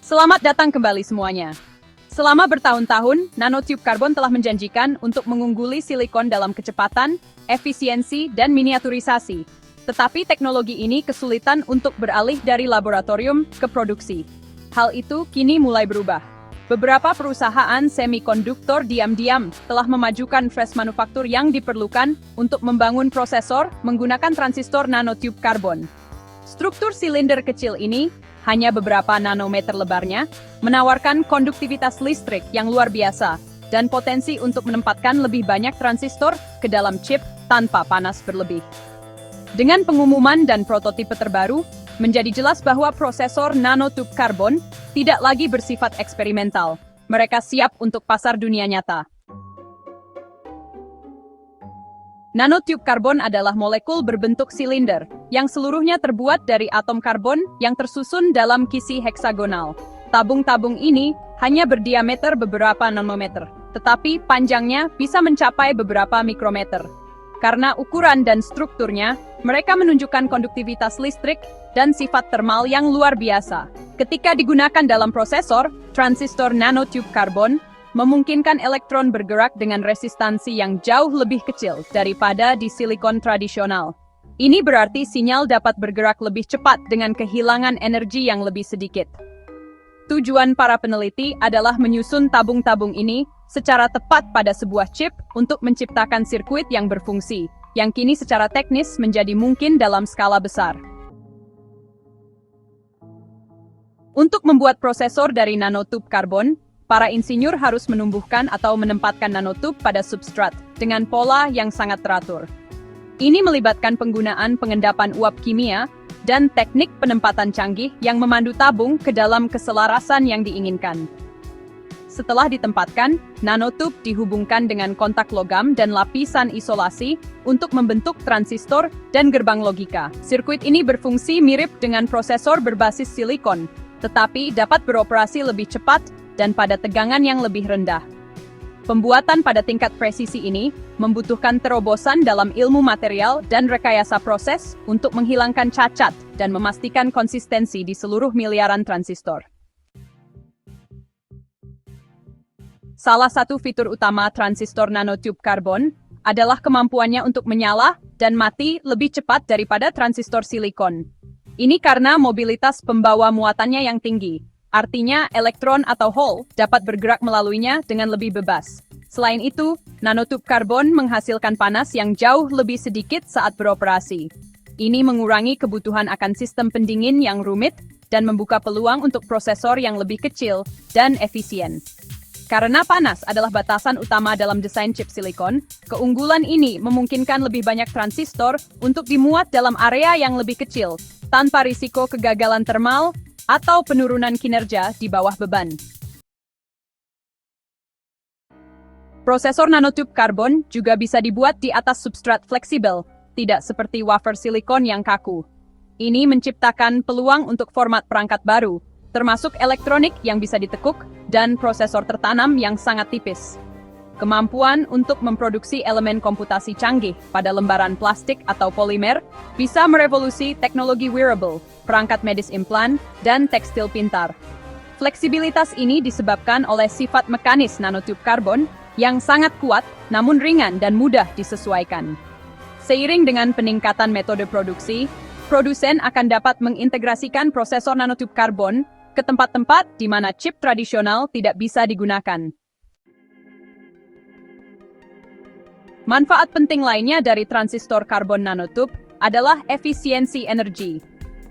Selamat datang kembali semuanya. Selama bertahun-tahun, nanotube karbon telah menjanjikan untuk mengungguli silikon dalam kecepatan, efisiensi, dan miniaturisasi. Tetapi teknologi ini kesulitan untuk beralih dari laboratorium ke produksi. Hal itu kini mulai berubah. Beberapa perusahaan semikonduktor diam-diam telah memajukan fresh manufaktur yang diperlukan untuk membangun prosesor menggunakan transistor nanotube karbon. Struktur silinder kecil ini, hanya beberapa nanometer lebarnya, menawarkan konduktivitas listrik yang luar biasa dan potensi untuk menempatkan lebih banyak transistor ke dalam chip tanpa panas berlebih. Dengan pengumuman dan prototipe terbaru, menjadi jelas bahwa prosesor nanotube karbon tidak lagi bersifat eksperimental. Mereka siap untuk pasar dunia nyata. Nanotube karbon adalah molekul berbentuk silinder, yang seluruhnya terbuat dari atom karbon yang tersusun dalam kisi heksagonal. Tabung-tabung ini hanya berdiameter beberapa nanometer, tetapi panjangnya bisa mencapai beberapa mikrometer. Karena ukuran dan strukturnya, mereka menunjukkan konduktivitas listrik dan sifat termal yang luar biasa. Ketika digunakan dalam prosesor, transistor nanotube karbon memungkinkan elektron bergerak dengan resistansi yang jauh lebih kecil daripada di silikon tradisional. Ini berarti sinyal dapat bergerak lebih cepat dengan kehilangan energi yang lebih sedikit. Tujuan para peneliti adalah menyusun tabung-tabung ini secara tepat pada sebuah chip untuk menciptakan sirkuit yang berfungsi, yang kini secara teknis menjadi mungkin dalam skala besar. Untuk membuat prosesor dari nanotube karbon, para insinyur harus menumbuhkan atau menempatkan nanotube pada substrat dengan pola yang sangat teratur. Ini melibatkan penggunaan pengendapan uap kimia dan teknik penempatan canggih yang memandu tabung ke dalam keselarasan yang diinginkan. Setelah ditempatkan, nanotube dihubungkan dengan kontak logam dan lapisan isolasi untuk membentuk transistor dan gerbang logika. Sirkuit ini berfungsi mirip dengan prosesor berbasis silikon, tetapi dapat beroperasi lebih cepat dan pada tegangan yang lebih rendah. Pembuatan pada tingkat presisi ini membutuhkan terobosan dalam ilmu material dan rekayasa proses untuk menghilangkan cacat dan memastikan konsistensi di seluruh miliaran transistor. Salah satu fitur utama transistor nanotube karbon adalah kemampuannya untuk menyala dan mati lebih cepat daripada transistor silikon. Ini karena mobilitas pembawa muatannya yang tinggi. Artinya, elektron atau hole dapat bergerak melaluinya dengan lebih bebas. Selain itu, nanotube karbon menghasilkan panas yang jauh lebih sedikit saat beroperasi. Ini mengurangi kebutuhan akan sistem pendingin yang rumit dan membuka peluang untuk prosesor yang lebih kecil dan efisien. Karena panas adalah batasan utama dalam desain chip silikon, keunggulan ini memungkinkan lebih banyak transistor untuk dimuat dalam area yang lebih kecil, tanpa risiko kegagalan termal atau penurunan kinerja di bawah beban. Prosesor nanotube karbon juga bisa dibuat di atas substrat fleksibel, tidak seperti wafer silikon yang kaku. Ini menciptakan peluang untuk format perangkat baru, termasuk elektronik yang bisa ditekuk dan prosesor tertanam yang sangat tipis. Kemampuan untuk memproduksi elemen komputasi canggih pada lembaran plastik atau polimer bisa merevolusi teknologi wearable, perangkat medis implan, dan tekstil pintar. Fleksibilitas ini disebabkan oleh sifat mekanis nanotube karbon yang sangat kuat namun ringan dan mudah disesuaikan. Seiring dengan peningkatan metode produksi, produsen akan dapat mengintegrasikan prosesor nanotube karbon ke tempat-tempat di mana chip tradisional tidak bisa digunakan. Manfaat penting lainnya dari transistor karbon nanotube adalah efisiensi energi.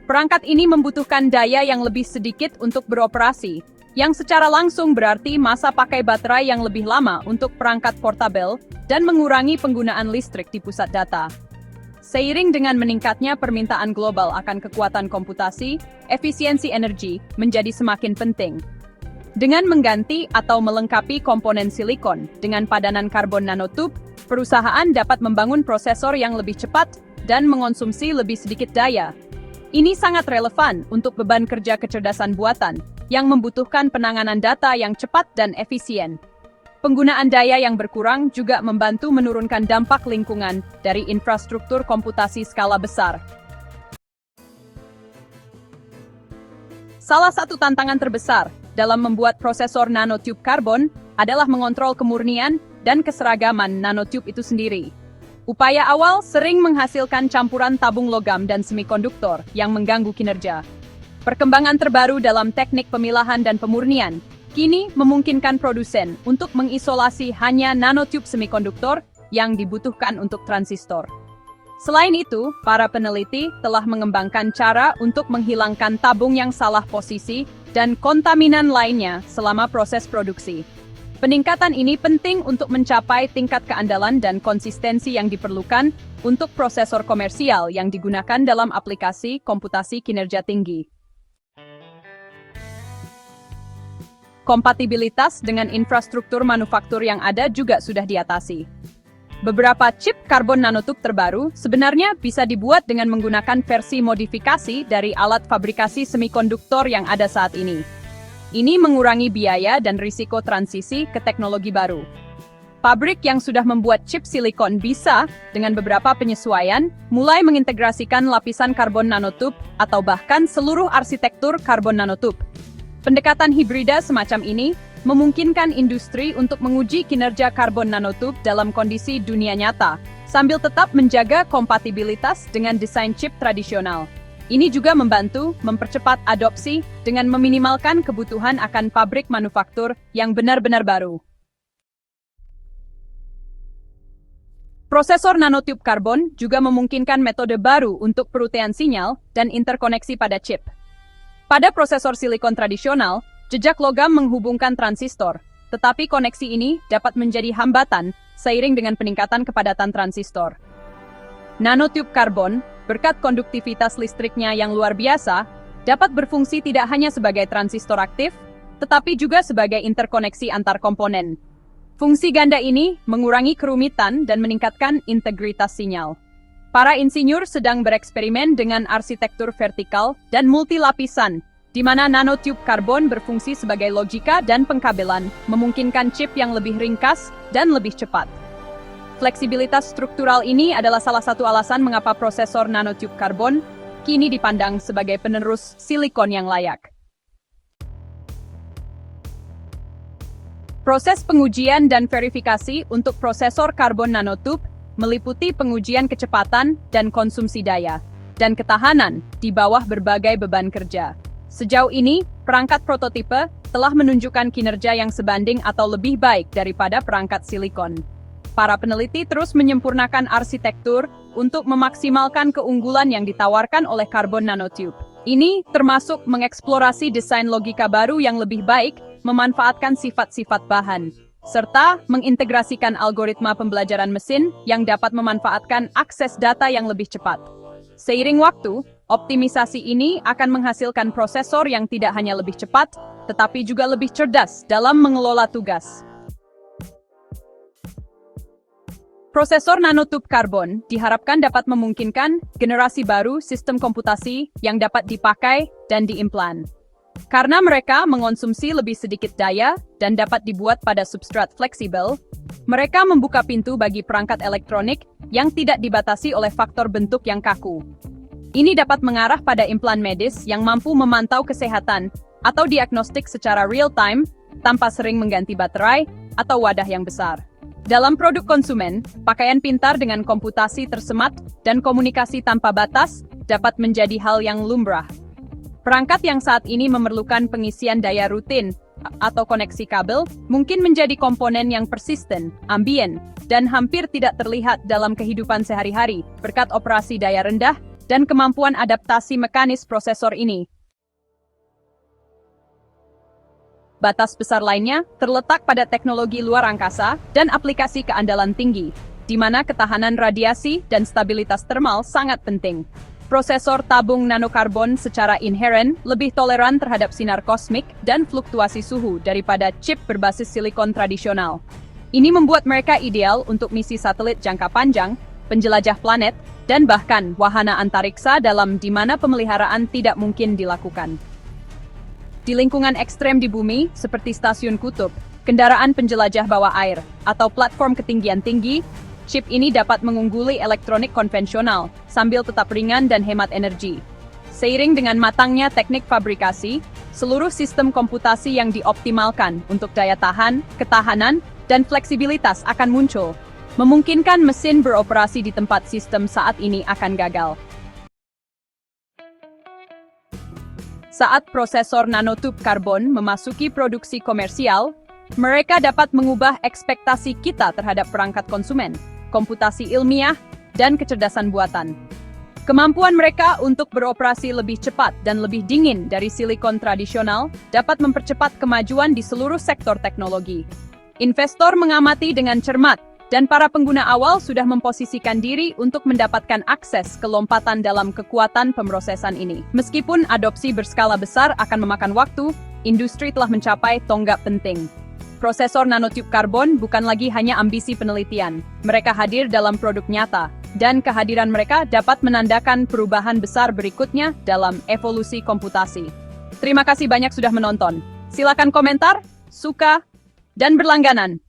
Perangkat ini membutuhkan daya yang lebih sedikit untuk beroperasi, yang secara langsung berarti masa pakai baterai yang lebih lama untuk perangkat portabel dan mengurangi penggunaan listrik di pusat data. Seiring dengan meningkatnya permintaan global akan kekuatan komputasi, efisiensi energi menjadi semakin penting. Dengan mengganti atau melengkapi komponen silikon dengan padanan karbon nanotube, perusahaan dapat membangun prosesor yang lebih cepat dan mengonsumsi lebih sedikit daya. Ini sangat relevan untuk beban kerja kecerdasan buatan yang membutuhkan penanganan data yang cepat dan efisien. Penggunaan daya yang berkurang juga membantu menurunkan dampak lingkungan dari infrastruktur komputasi skala besar. Salah satu tantangan terbesar dalam membuat prosesor nanotube karbon adalah mengontrol kemurnian dan keseragaman nanotube itu sendiri. Upaya awal sering menghasilkan campuran tabung logam dan semikonduktor yang mengganggu kinerja. Perkembangan terbaru dalam teknik pemilahan dan pemurnian kini memungkinkan produsen untuk mengisolasi hanya nanotube semikonduktor yang dibutuhkan untuk transistor. Selain itu, para peneliti telah mengembangkan cara untuk menghilangkan tabung yang salah posisi dan kontaminan lainnya selama proses produksi. Peningkatan ini penting untuk mencapai tingkat keandalan dan konsistensi yang diperlukan untuk prosesor komersial yang digunakan dalam aplikasi komputasi kinerja tinggi. Kompatibilitas dengan infrastruktur manufaktur yang ada juga sudah diatasi. Beberapa chip karbon nanotube terbaru sebenarnya bisa dibuat dengan menggunakan versi modifikasi dari alat fabrikasi semikonduktor yang ada saat ini. Ini mengurangi biaya dan risiko transisi ke teknologi baru. Pabrik yang sudah membuat chip silikon bisa, dengan beberapa penyesuaian, mulai mengintegrasikan lapisan karbon nanotube atau bahkan seluruh arsitektur karbon nanotube. Pendekatan hibrida semacam ini memungkinkan industri untuk menguji kinerja karbon nanotube dalam kondisi dunia nyata, sambil tetap menjaga kompatibilitas dengan desain chip tradisional. Ini juga membantu mempercepat adopsi dengan meminimalkan kebutuhan akan pabrik manufaktur yang benar-benar baru. Prosesor nanotube karbon juga memungkinkan metode baru untuk perutian sinyal dan interkoneksi pada chip. Pada prosesor silikon tradisional, jejak logam menghubungkan transistor, tetapi koneksi ini dapat menjadi hambatan seiring dengan peningkatan kepadatan transistor. Nanotube karbon, berkat konduktivitas listriknya yang luar biasa, dapat berfungsi tidak hanya sebagai transistor aktif, tetapi juga sebagai interkoneksi antar komponen. Fungsi ganda ini mengurangi kerumitan dan meningkatkan integritas sinyal. Para insinyur sedang bereksperimen dengan arsitektur vertikal dan multilapisan, di mana nanotube karbon berfungsi sebagai logika dan pengkabelan, memungkinkan chip yang lebih ringkas dan lebih cepat. Fleksibilitas struktural ini adalah salah satu alasan mengapa prosesor nanotube karbon kini dipandang sebagai penerus silikon yang layak. Proses pengujian dan verifikasi untuk prosesor karbon nanotube meliputi pengujian kecepatan dan konsumsi daya, dan ketahanan di bawah berbagai beban kerja. Sejauh ini, perangkat prototipe telah menunjukkan kinerja yang sebanding atau lebih baik daripada perangkat silikon. Para peneliti terus menyempurnakan arsitektur untuk memaksimalkan keunggulan yang ditawarkan oleh karbon nanotube. Ini termasuk mengeksplorasi desain logika baru yang lebih baik, memanfaatkan sifat-sifat bahan, serta mengintegrasikan algoritma pembelajaran mesin yang dapat memanfaatkan akses data yang lebih cepat. Seiring waktu, optimisasi ini akan menghasilkan prosesor yang tidak hanya lebih cepat, tetapi juga lebih cerdas dalam mengelola tugas. Prosesor nanotube karbon diharapkan dapat memungkinkan generasi baru sistem komputasi yang dapat dipakai dan diimplan. Karena mereka mengonsumsi lebih sedikit daya dan dapat dibuat pada substrat fleksibel, mereka membuka pintu bagi perangkat elektronik yang tidak dibatasi oleh faktor bentuk yang kaku. Ini dapat mengarah pada implan medis yang mampu memantau kesehatan atau diagnostik secara real-time tanpa sering mengganti baterai atau wadah yang besar. Dalam produk konsumen, pakaian pintar dengan komputasi tersemat dan komunikasi tanpa batas dapat menjadi hal yang lumrah. Perangkat yang saat ini memerlukan pengisian daya rutin atau koneksi kabel mungkin menjadi komponen yang persisten, ambien, dan hampir tidak terlihat dalam kehidupan sehari-hari berkat operasi daya rendah dan kemampuan adaptasi mekanis prosesor ini. Batas besar lainnya terletak pada teknologi luar angkasa dan aplikasi keandalan tinggi, di mana ketahanan radiasi dan stabilitas termal sangat penting. Prosesor tabung nanokarbon secara inheren lebih toleran terhadap sinar kosmik dan fluktuasi suhu daripada chip berbasis silikon tradisional. Ini membuat mereka ideal untuk misi satelit jangka panjang, penjelajah planet, dan bahkan wahana antariksa dalam di mana pemeliharaan tidak mungkin dilakukan. Di lingkungan ekstrem di bumi, seperti stasiun kutub, kendaraan penjelajah bawah air, atau platform ketinggian tinggi, chip ini dapat mengungguli elektronik konvensional, sambil tetap ringan dan hemat energi. Seiring dengan matangnya teknik fabrikasi, seluruh sistem komputasi yang dioptimalkan untuk daya tahan, ketahanan, dan fleksibilitas akan muncul, memungkinkan mesin beroperasi di tempat sistem saat ini akan gagal. Saat prosesor nanotube karbon memasuki produksi komersial, mereka dapat mengubah ekspektasi kita terhadap perangkat konsumen, komputasi ilmiah, dan kecerdasan buatan. Kemampuan mereka untuk beroperasi lebih cepat dan lebih dingin dari silikon tradisional dapat mempercepat kemajuan di seluruh sektor teknologi. Investor mengamati dengan cermat, dan para pengguna awal sudah memposisikan diri untuk mendapatkan akses ke lompatan dalam kekuatan pemrosesan ini. Meskipun adopsi berskala besar akan memakan waktu, industri telah mencapai tonggak penting. Prosesor nanotube karbon bukan lagi hanya ambisi penelitian. Mereka hadir dalam produk nyata, dan kehadiran mereka dapat menandakan perubahan besar berikutnya dalam evolusi komputasi. Terima kasih banyak sudah menonton. Silakan komentar, suka, dan berlangganan.